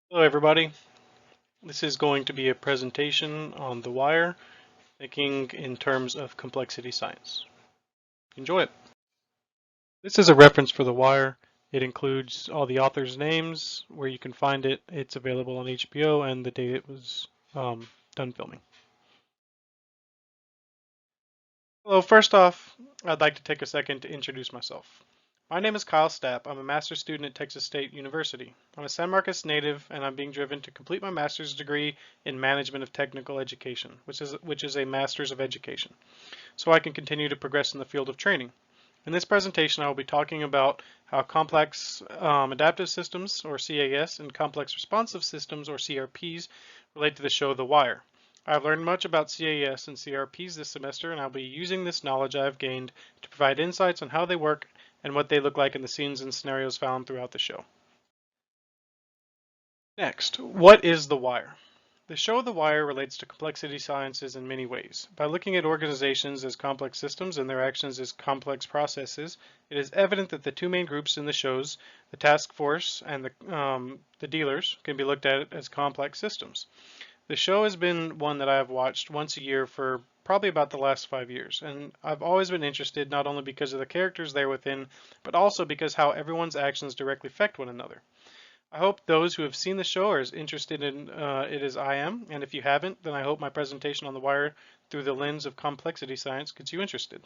Hello everybody. This is going to be a presentation on The Wire, thinking in terms of complexity science. Enjoy it. This is a reference for The Wire. It includes all the authors' names, where you can find it. It's available on HBO and the date it was done filming. Hello, first off, I'd like to take a second to introduce myself. My name is Kyle Stapp. I'm a master's student at Texas State University. I'm a San Marcos native, and I'm being driven to complete my master's degree in management of technical education, which is a master's of education, so I can continue to progress in the field of training. In this presentation, I will be talking about how complex adaptive systems, or CAS, and complex responsive systems, or CRPs, relate to the show The Wire. I've learned much about CAS and CRPs this semester, and I'll be using this knowledge I've gained to provide insights on how they work and what they look like in the scenes and scenarios found throughout the show. Next, what is The Wire? The show The Wire relates to complexity sciences in many ways. By looking at organizations as complex systems and their actions as complex processes, it is evident that the two main groups in the shows, the task force and the dealers, can be looked at as complex systems. The show has been one that I have watched once a year for probably about the last 5 years, and I've always been interested not only because of the characters there within, but also because how everyone's actions directly affect one another. I hope those who have seen the show are as interested in it as I am, and if you haven't, then I hope my presentation on The Wire through the lens of complexity science gets you interested.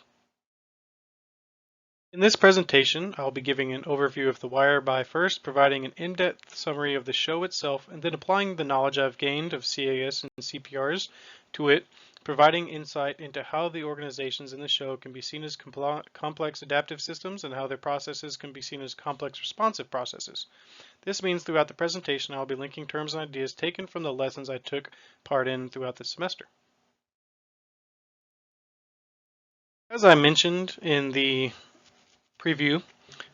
In this presentation, I'll be giving an overview of The Wire by first providing an in-depth summary of the show itself and then applying the knowledge I've gained of CAS and CPRs to it, providing insight into how the organizations in the show can be seen as complex adaptive systems and how their processes can be seen as complex responsive processes. This means throughout the presentation I'll be linking terms and ideas taken from the lessons I took part in throughout the semester. As I mentioned in the preview,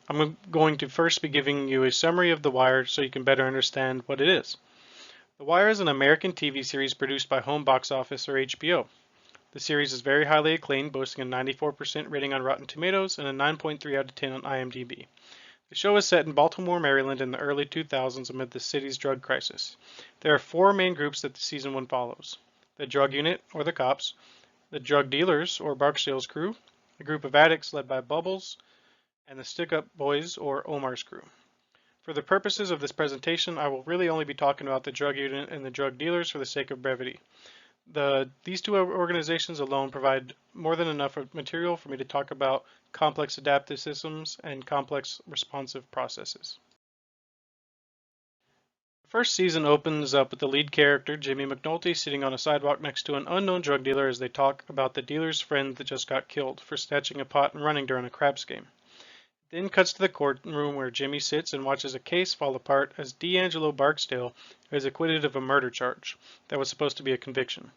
I'm going to first be giving you a summary of The Wire so you can better understand what it is. The Wire is an American TV series produced by Home Box Office or HBO. The series is very highly acclaimed, boasting a 94% rating on Rotten Tomatoes and a 9.3 out of 10 on IMDb. The show is set in Baltimore, Maryland in the early 2000s amid the city's drug crisis. There are four main groups that the season 1 follows: the drug unit, or the cops, the drug dealers, or Barksdale's crew, a group of addicts led by Bubbles, and the stick-up boys, or Omar's crew. For the purposes of this presentation, I will really only be talking about the drug unit and the drug dealers for the sake of brevity. These two organizations alone provide more than enough material for me to talk about complex adaptive systems and complex responsive processes. The first season opens up with the lead character, Jimmy McNulty, sitting on a sidewalk next to an unknown drug dealer as they talk about the dealer's friend that just got killed for snatching a pot and running during a craps game. It then cuts to the courtroom where Jimmy sits and watches a case fall apart as D'Angelo Barksdale is acquitted of a murder charge that was supposed to be a conviction.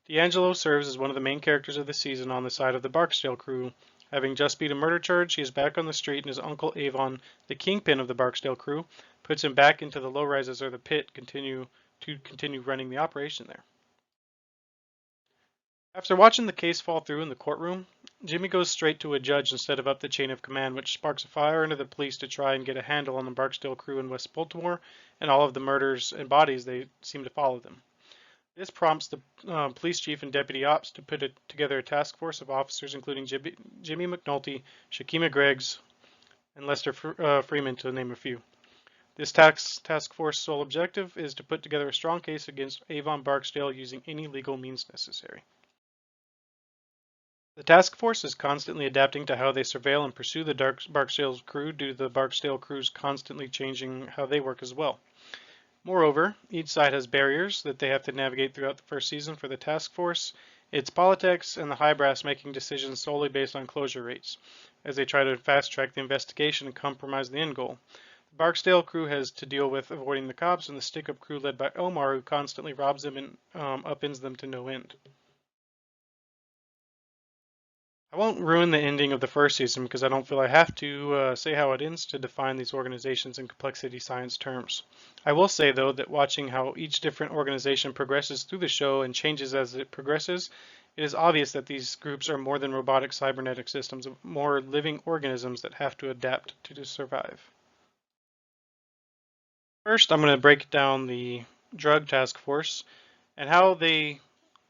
D'Angelo serves as one of the main characters of the season on the side of the Barksdale crew. Having just beat a murder charge, he is back on the street and his uncle Avon, the kingpin of the Barksdale crew, puts him back into the low-rises or the pit to continue running the operation there. After watching the case fall through in the courtroom, Jimmy goes straight to a judge instead of up the chain of command, which sparks a fire into the police to try and get a handle on the Barksdale crew in West Baltimore and all of the murders and bodies they seem to follow them. This prompts the police chief and deputy ops to put together a task force of officers including Jimmy McNulty, Shakima Greggs, and Lester Freeman, to name a few. This task force's sole objective is to put together a strong case against Avon Barksdale using any legal means necessary. The task force is constantly adapting to how they surveil and pursue the Barksdale crew due to the Barksdale crews constantly changing how they work as well. Moreover, each side has barriers that they have to navigate throughout the first season for the task force, its politics, and the high brass making decisions solely based on closure rates, as they try to fast-track the investigation and compromise the end goal. The Barksdale crew has to deal with avoiding the cops, and the stick-up crew led by Omar, who constantly robs them and upends them to no end. I won't ruin the ending of the first season because I don't feel I have to say how it ends to define these organizations in complexity science terms. I will say, though, that watching how each different organization progresses through the show and changes as it progresses, it is obvious that these groups are more than robotic cybernetic systems, more living organisms that have to adapt to survive. First, I'm going to break down the drug task force and how they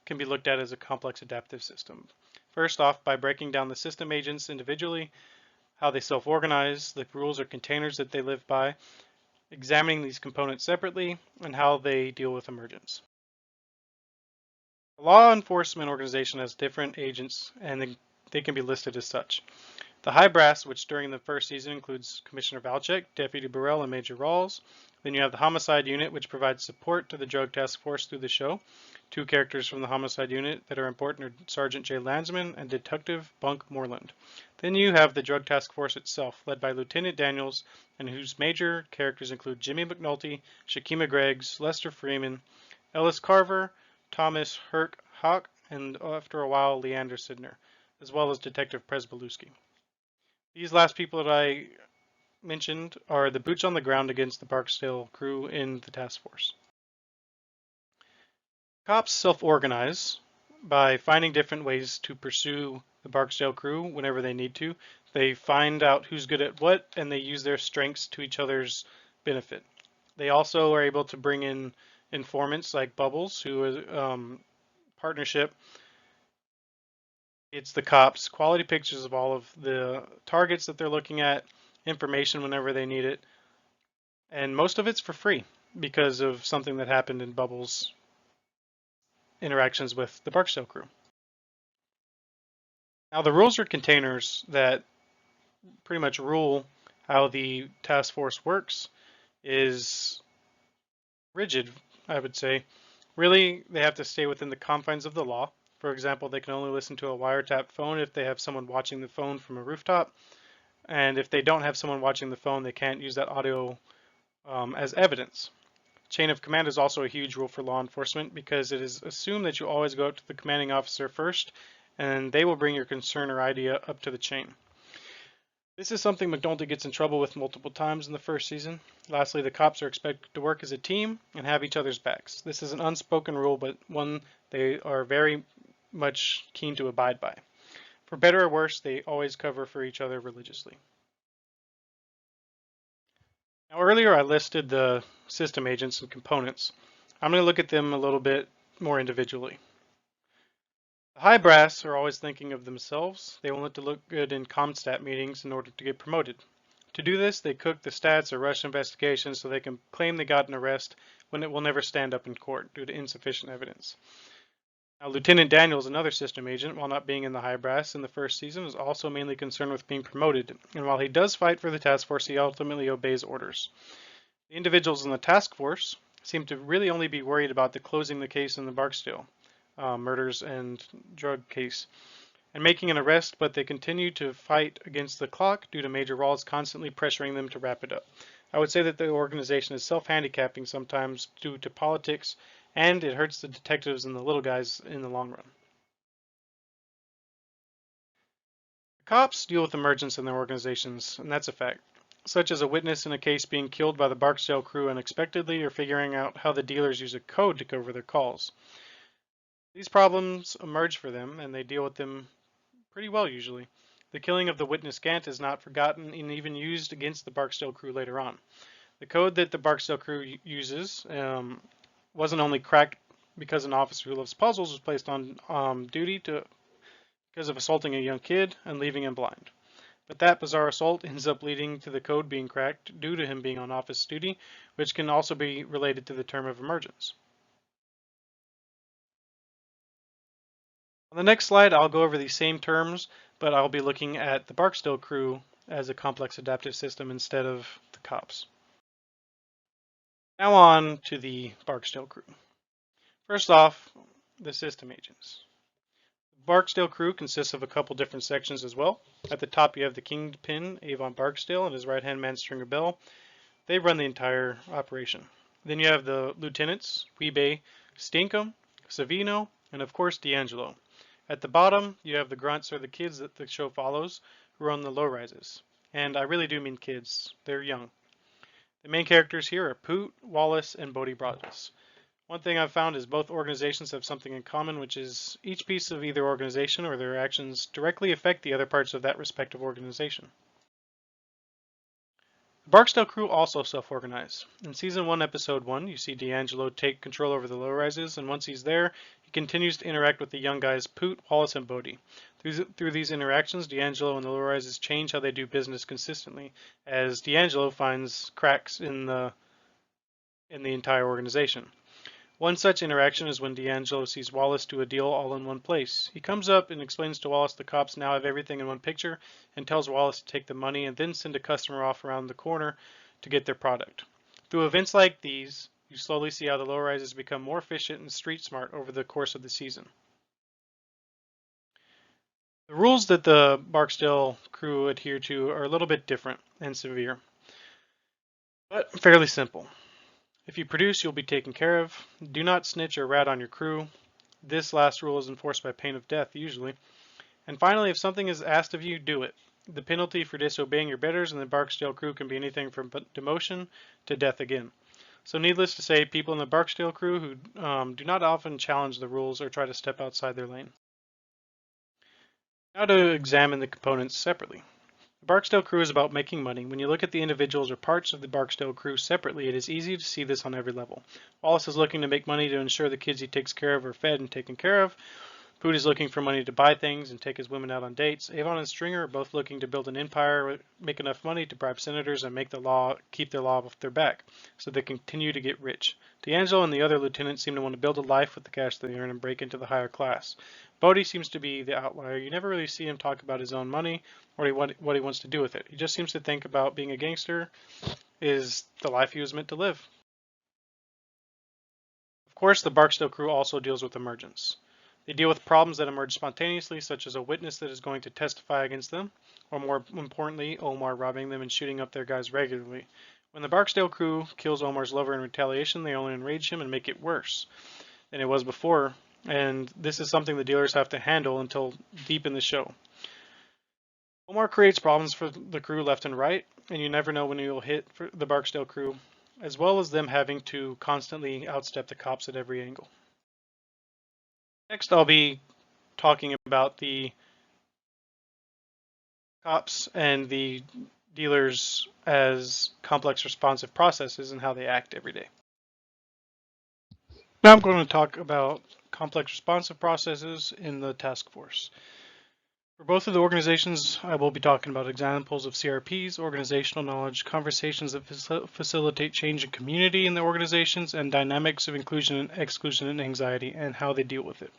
can be looked at as a complex adaptive system. First off, by breaking down the system agents individually, how they self-organize, the rules or containers that they live by, examining these components separately, and how they deal with emergence. A law enforcement organization has different agents, and they can be listed as such. The High Brass, which during the first season includes Commissioner Valchek, Deputy Burrell, and Major Rawls. Then you have the Homicide Unit, which provides support to the Drug Task Force through the show. Two characters from the Homicide Unit that are important are Sergeant Jay Landsman and Detective Bunk Moreland. Then you have the Drug Task Force itself, led by Lieutenant Daniels, and whose major characters include Jimmy McNulty, Shakima Greggs, Lester Freeman, Ellis Carver, Thomas Herc Hawk, and after a while, Leander Sidner, as well as Detective Presbalewski. These last people that I mentioned are the boots on the ground against the Barksdale crew in the task force. Cops self-organize by finding different ways to pursue the Barksdale crew whenever they need to. They find out who's good at what, and they use their strengths to each other's benefit. They also are able to bring in informants like Bubbles, who is partnership. It's the cops, quality pictures of all of the targets that they're looking at, information whenever they need it, and most of it's for free because of something that happened in Bubbles' interactions with the Barksdale crew. Now the rules or containers that pretty much rule how the task force works is rigid, I would say. Really, they have to stay within the confines of the law. For example, they can only listen to a wiretap phone if they have someone watching the phone from a rooftop. And if they don't have someone watching the phone, they can't use that audio as evidence. Chain of command is also a huge rule for law enforcement because it is assumed that you always go up to the commanding officer first, and they will bring your concern or idea up to the chain. This is something McNulty gets in trouble with multiple times in the first season. Lastly, the cops are expected to work as a team and have each other's backs. This is an unspoken rule, but one they are very much keen to abide by. For better or worse, they always cover for each other religiously. Now, earlier I listed the system agents and components. I'm going to look at them a little bit more individually. The high brass are always thinking of themselves. They want it to look good in ComStat meetings in order to get promoted. To do this, they cook the stats or rush investigations so they can claim they got an arrest when it will never stand up in court due to insufficient evidence. Now, Lieutenant Daniels, another system agent, while not being in the high brass in the first season, is also mainly concerned with being promoted, and while he does fight for the task force, he ultimately obeys orders. The individuals in the task force seem to really only be worried about closing the case in the Barksdale murders and drug case and making an arrest, but they continue to fight against the clock due to Major Rawls constantly pressuring them to wrap it up. I would say that the organization is self-handicapping sometimes due to politics, and it hurts the detectives and the little guys in the long run. Cops deal with emergence in their organizations, and that's a fact, such as a witness in a case being killed by the Barksdale crew unexpectedly or figuring out how the dealers use a code to cover their calls. These problems emerge for them, and they deal with them pretty well usually. The killing of the witness Gant is not forgotten and even used against the Barksdale crew later on. The code that the Barksdale crew uses wasn't only cracked because an officer who loves puzzles was placed on duty because of assaulting a young kid and leaving him blind. But that bizarre assault ends up leading to the code being cracked due to him being on office duty, which can also be related to the term of emergence. On the next slide, I'll go over these same terms, but I'll be looking at the Barksdale crew as a complex adaptive system instead of the cops. Now on to the Barksdale crew. First off, the system agents. The Barksdale crew consists of a couple different sections as well. At the top you have the Kingpin, Avon Barksdale, and his right-hand man Stringer Bell. They run the entire operation. Then you have the lieutenants, Weebay, Stinkum, Savino, and of course D'Angelo. At the bottom, you have the grunts or the kids that the show follows who run the low-rises. And I really do mean kids. They're young. The main characters here are Poot, Wallace, and Bodie Broadus. One thing I've found is both organizations have something in common, which is each piece of either organization or their actions directly affect the other parts of that respective organization. The Barksdale crew also self-organize. In Season 1, Episode 1, you see D'Angelo take control over the low-rises, and once he's there, he continues to interact with the young guys Poot, Wallace, and Bodie. Through these interactions, D'Angelo and the low-rises change how they do business consistently, as D'Angelo finds cracks in the entire organization. One such interaction is when D'Angelo sees Wallace do a deal all in one place. He comes up and explains to Wallace the cops now have everything in one picture and tells Wallace to take the money and then send a customer off around the corner to get their product. Through events like these, you slowly see how the low-rises become more efficient and street smart over the course of the season. The rules that the Barksdale crew adhere to are a little bit different and severe, but fairly simple. If you produce, you'll be taken care of. Do not snitch or rat on your crew. This last rule is enforced by pain of death, usually. And finally, if something is asked of you, do it. The penalty for disobeying your betters in the Barksdale crew can be anything from demotion to death again. So needless to say, people in the Barksdale crew who do not often challenge the rules or try to step outside their lane. Now to examine the components separately. The Barksdale crew is about making money. When you look at the individuals or parts of the Barksdale crew separately, it is easy to see this on every level. Wallace is looking to make money to ensure the kids he takes care of are fed and taken care of. Poot is looking for money to buy things and take his women out on dates. Avon and Stringer are both looking to build an empire, make enough money to bribe senators and make the law keep their law off their back, so they continue to get rich. D'Angelo and the other lieutenants seem to want to build a life with the cash they earn and break into the higher class. Bodie seems to be the outlier. You never really see him talk about his own money or what he wants to do with it. He just seems to think about being a gangster is the life he was meant to live. Of course, the Barksdale crew also deals with emergence. They deal with problems that emerge spontaneously, such as a witness that is going to testify against them, or more importantly, Omar robbing them and shooting up their guys regularly. When the Barksdale crew kills Omar's lover in retaliation, they only enrage him and make it worse than it was before, and this is something the dealers have to handle until deep in the show. Omar creates problems for the crew left and right, and you never know when he will hit for the Barksdale crew, as well as them having to constantly outstep the cops at every angle. Next, I'll be talking about the cops and the dealers as complex responsive processes and how they act every day. Now I'm going to talk about complex responsive processes in the task force. For both of the organizations, I will be talking about examples of CRPs, organizational knowledge, conversations that facilitate change in community in the organizations, and dynamics of inclusion and exclusion and anxiety, and how they deal with it.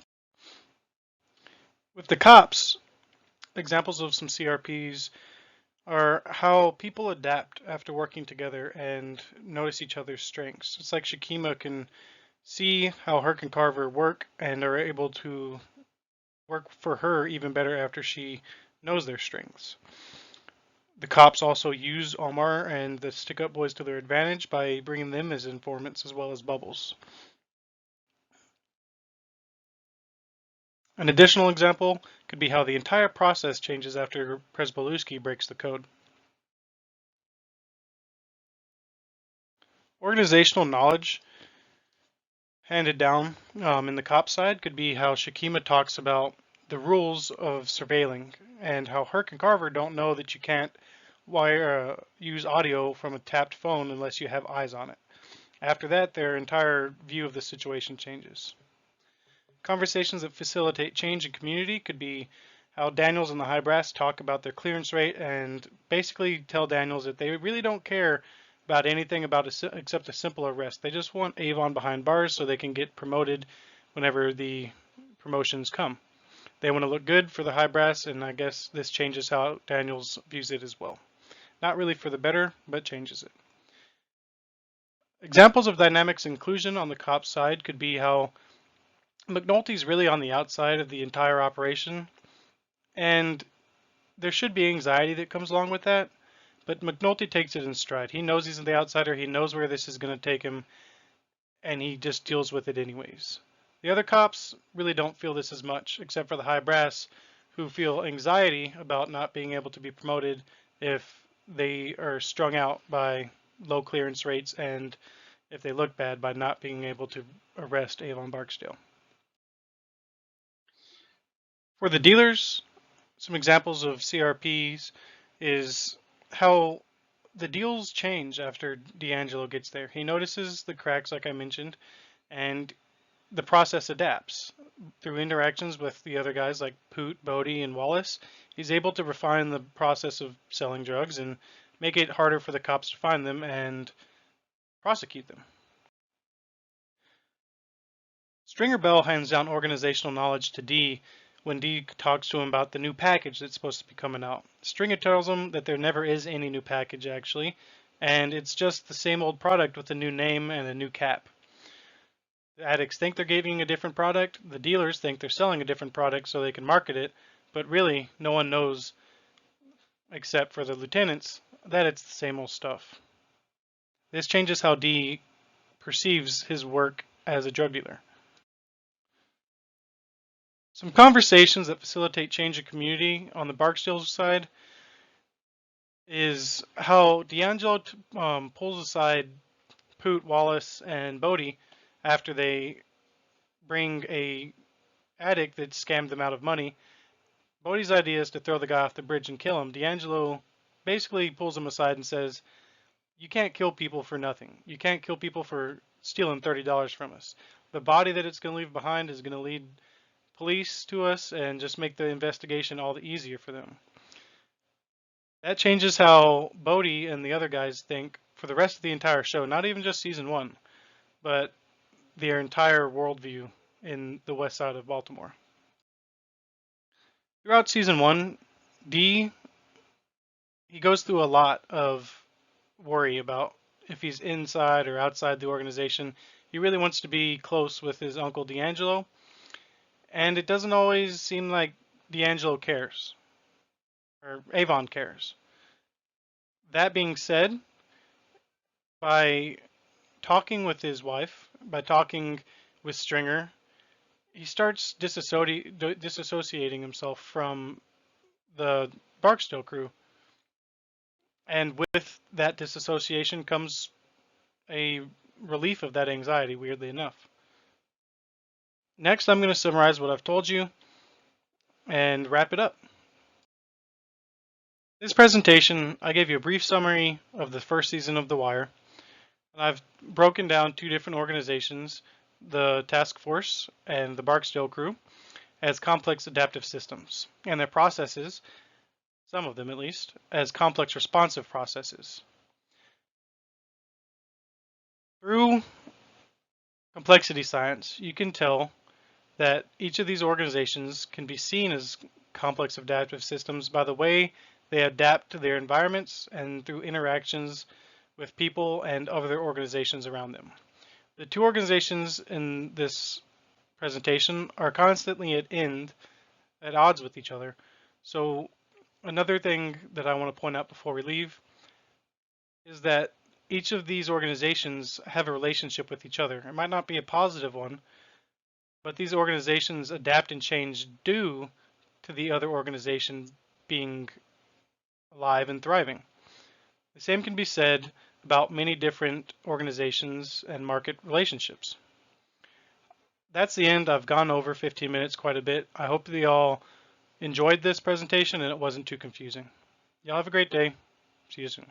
With the cops, examples of some CRPs are how people adapt after working together and notice each other's strengths. It's like Shakima can see how Herc and Carver work and are able to work for her even better after she knows their strengths. The cops also use Omar and the stick-up boys to their advantage by bringing them as informants as well as Bubbles. An additional example could be how the entire process changes after Presbolewski breaks the code. Organizational knowledge handed down in the cop side could be how Shakima talks about the rules of surveilling and how Herc and Carver don't know that you can't use audio from a tapped phone unless you have eyes on it. After that, their entire view of the situation changes. Conversations that facilitate change in community could be how Daniels and the high brass talk about their clearance rate and basically tell Daniels that they really don't care about anything except a simple arrest. They just want Avon behind bars so they can get promoted whenever the promotions come. They want to look good for the high brass, and I guess this changes how Daniels views it as well. Not really for the better, but changes it. Examples of dynamics inclusion on the cop side could be how McNulty's really on the outside of the entire operation, and there should be anxiety that comes along with that, but McNulty takes it in stride. He knows he's the outsider, he knows where this is going to take him, and he just deals with it anyways. The other cops really don't feel this as much, except for the high brass, who feel anxiety about not being able to be promoted if they are strung out by low clearance rates and if they look bad by not being able to arrest Avon Barksdale. For the dealers, some examples of CRPs is how the deals change after D'Angelo gets there. He notices the cracks, like I mentioned, and the process adapts. Through interactions with the other guys like Poot, Bodie, and Wallace, he's able to refine the process of selling drugs and make it harder for the cops to find them and prosecute them. Stringer Bell hands down organizational knowledge to D when D talks to him about the new package that's supposed to be coming out. Stringer tells him that there never is any new package actually, and it's just the same old product with a new name and a new cap. The addicts think they're getting a different product, the dealers think they're selling a different product so they can market it, but really no one knows except for the lieutenants that it's the same old stuff. This changes how D perceives his work as a drug dealer. Some conversations that facilitate change of community on the Barksdale side is how D'Angelo pulls aside Poot, Wallace, and Bodie after they bring a addict that scammed them out of money. Bodie's idea is to throw the guy off the bridge and kill him. D'Angelo basically pulls him aside and says, "You can't kill people for nothing. You can't kill people for stealing $30 from us. The body that it's going to leave behind is going to lead police to us and just make the investigation all the easier for them." That changes how Bodie and the other guys think for the rest of the entire show, not even just season 1, but their entire worldview in the west side of Baltimore. Throughout season 1, D, he goes through a lot of worry about if he's inside or outside the organization. He really wants to be close with his uncle D'Angelo, and it doesn't always seem like D'Angelo cares, or Avon cares. That being said, by talking with his wife, by talking with Stringer, he starts disassociating himself from the Barksdale crew. And with that disassociation comes a relief of that anxiety, weirdly enough. Next, I'm going to summarize what I've told you and wrap it up. This presentation, I gave you a brief summary of the first season of The Wire. And I've broken down 2 different organizations, the task force and the Barksdale crew, as complex adaptive systems, and their processes, some of them at least, as complex responsive processes. Through complexity science, you can tell that each of these organizations can be seen as complex adaptive systems by the way they adapt to their environments and through interactions with people and other organizations around them. The 2 organizations in this presentation are constantly at odds with each other. So another thing that I want to point out before we leave is that each of these organizations have a relationship with each other. It might not be a positive one, but these organizations adapt and change due to the other organization being alive and thriving. The same can be said about many different organizations and market relationships. That's the end. I've gone over 15 minutes quite a bit. I hope that you all enjoyed this presentation and it wasn't too confusing. Y'all have a great day. See you soon.